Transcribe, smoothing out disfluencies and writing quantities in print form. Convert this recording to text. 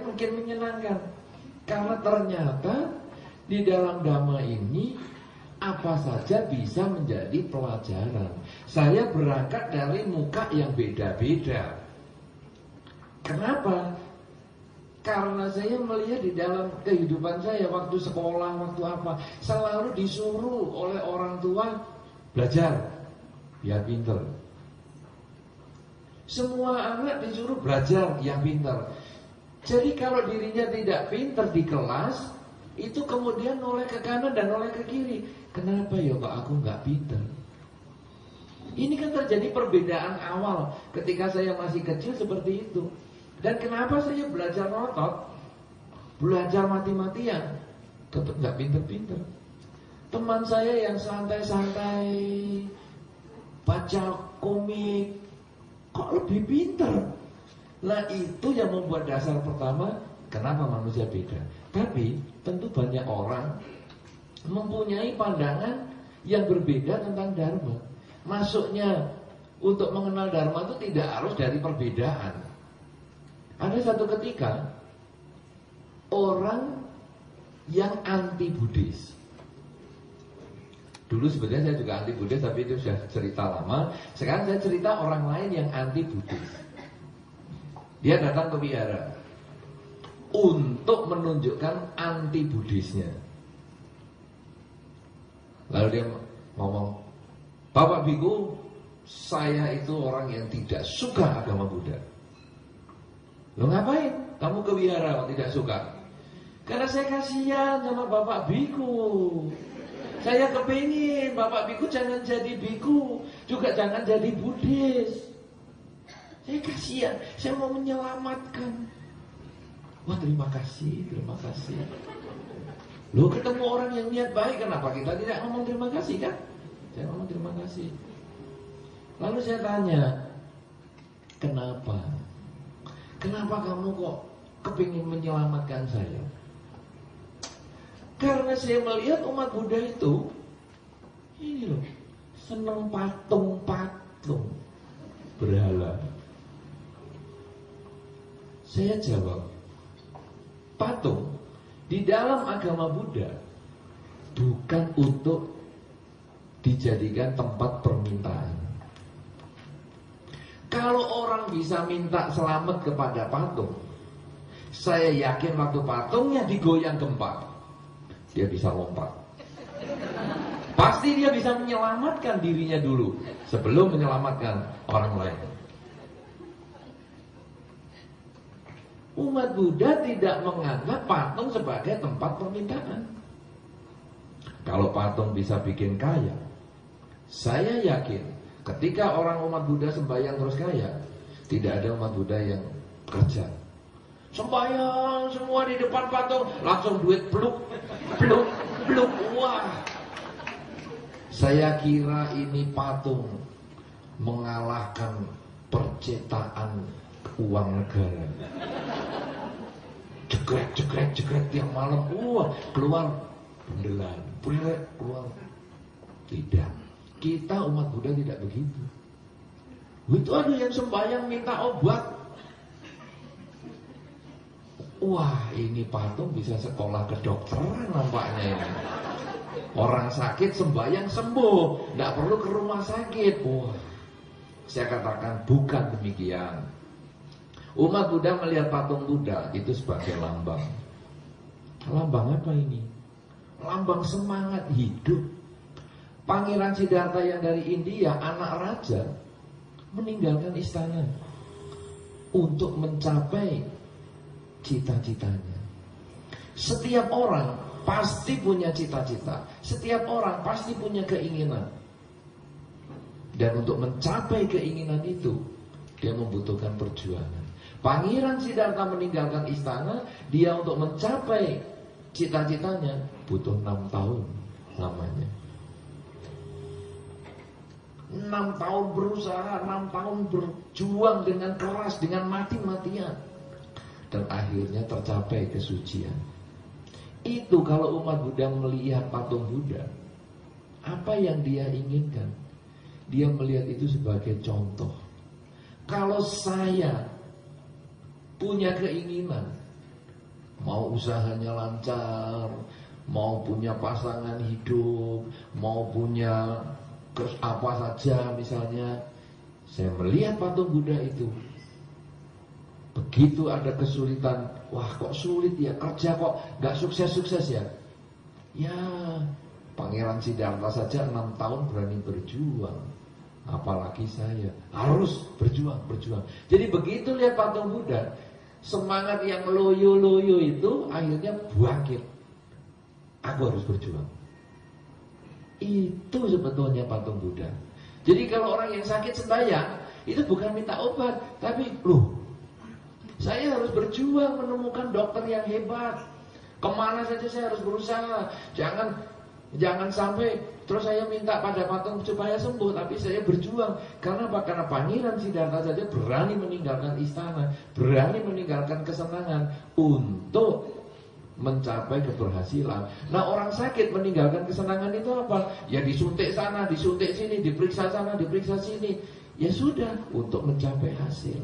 mungkin menyenangkan. Karena ternyata di dalam Dhamma ini apa saja bisa menjadi pelajaran. Saya berangkat dari muka yang beda-beda. Kenapa? Karena saya melihat di dalam kehidupan saya, waktu sekolah, waktu apa, selalu disuruh oleh orang tua belajar, biar pinter. Semua anak disuruh belajar, ya pinter. Jadi kalau dirinya tidak pinter di kelas, itu kemudian noleh ke kanan dan noleh ke kiri. Kenapa ya kok aku nggak pinter? Ini kan terjadi perbedaan awal ketika saya masih kecil seperti itu. Dan kenapa saya belajar ngotot, belajar mati-matian, tetap nggak pinter-pinter. Teman saya yang santai-santai, baca komik, kok lebih pinter? Nah itu yang membuat dasar pertama kenapa manusia beda. Tapi tentu banyak orang mempunyai pandangan yang berbeda tentang Dharma. Masuknya untuk mengenal Dharma itu tidak harus dari perbedaan. Ada satu ketika orang yang anti Buddhis. Dulu sebenarnya saya juga anti Buddhis, tapi itu sudah cerita lama. Sekarang saya cerita orang lain yang anti Buddhis. Dia datang ke wihara untuk menunjukkan anti Buddhisnya. Lalu dia ngomong, Bapak Biku, saya itu orang yang tidak suka agama Buddha. Lo ngapain? Kamu ke wihara tidak suka? Karena saya kasihan sama Bapak Biku. Saya kepingin Bapak Biku jangan jadi biku, juga jangan jadi Buddhis. Saya kasihan, saya mau menyelamatkan. Wah terima kasih, terima kasih. Lo ketemu orang yang niat baik, kenapa kita tidak ngomong terima kasih kan? Saya ngomong terima kasih. Lalu saya tanya, kenapa? Kenapa kamu kok kepingin menyelamatkan saya? Karena saya melihat umat Buddha itu, ini loh, seneng patung-patung berhala. Saya jawab, patung di dalam agama Buddha bukan untuk dijadikan tempat permintaan. Kalau orang bisa minta selamat kepada patung, saya yakin waktu patungnya digoyang gempa, dia bisa lompat. Pasti dia bisa menyelamatkan dirinya dulu sebelum menyelamatkan orang lain. Umat Buddha tidak menganggap patung sebagai tempat permintaan. Kalau patung bisa bikin kaya, saya yakin ketika orang umat Buddha sembahyang terus kaya, tidak ada umat Buddha yang kerja. Sembahyang semua di depan patung, langsung duit pluk, pluk, pluk, wah. Saya kira ini patung mengalahkan percetaan uang negara. Jegrek, jegrek, jegrek tiap malam, wah, keluar bundelan, bundelan, keluar. Tidak, kita umat Buddha tidak begitu. Itu ada yang sembahyang minta obat. Wah, ini patung bisa sekolah kedokteran nampaknya ini. Orang sakit sembahyang sembuh, tidak perlu ke rumah sakit. Wah, saya katakan bukan demikian. Umat Buddha melihat patung Buddha itu sebagai lambang. Lambang apa ini? Lambang semangat hidup. Pangeran Siddhartha yang dari India, anak raja, meninggalkan istana untuk mencapai cita-citanya. Setiap orang pasti punya cita-cita. Setiap orang pasti punya keinginan. Dan untuk mencapai keinginan itu, dia membutuhkan perjuangan. Pangeran Siddhartha meninggalkan istana, dia untuk mencapai cita-citanya butuh 6 tahun lamanya. 6 tahun berusaha, 6 tahun berjuang dengan keras, dengan mati-matian. Dan akhirnya tercapai kesucian. Itu kalau umat Buddha melihat patung Buddha, apa yang dia inginkan? Dia melihat itu sebagai contoh. Kalau saya punya keinginan mau usahanya lancar, mau punya pasangan hidup, mau punya apa saja misalnya. Saya melihat patung Buddha itu, begitu ada kesulitan, wah kok sulit ya, kerja kok gak sukses-sukses ya. Ya, Pangeran Siddhartha saja 6 tahun berani berjuang, apalagi saya harus berjuang. Jadi begitu lihat patung Buddha, semangat yang loyo-loyo itu akhirnya bangkit. Aku harus berjuang. Itu sebetulnya patung Buddha. Jadi kalau orang yang sakit sembahyang, itu bukan minta obat, tapi saya harus berjuang menemukan dokter yang hebat. Kemana saja saya harus berusaha. Jangan sampai terus saya minta pada patung supaya sembuh, tapi saya berjuang. Karena apa? Karena Pangeran Siddhartha saja berani meninggalkan istana, berani meninggalkan kesenangan untuk mencapai keberhasilan. Nah, orang sakit meninggalkan kesenangan itu apa? Ya disuntik sana, disuntik sini, diperiksa sana, diperiksa sini. Ya sudah, untuk mencapai hasil.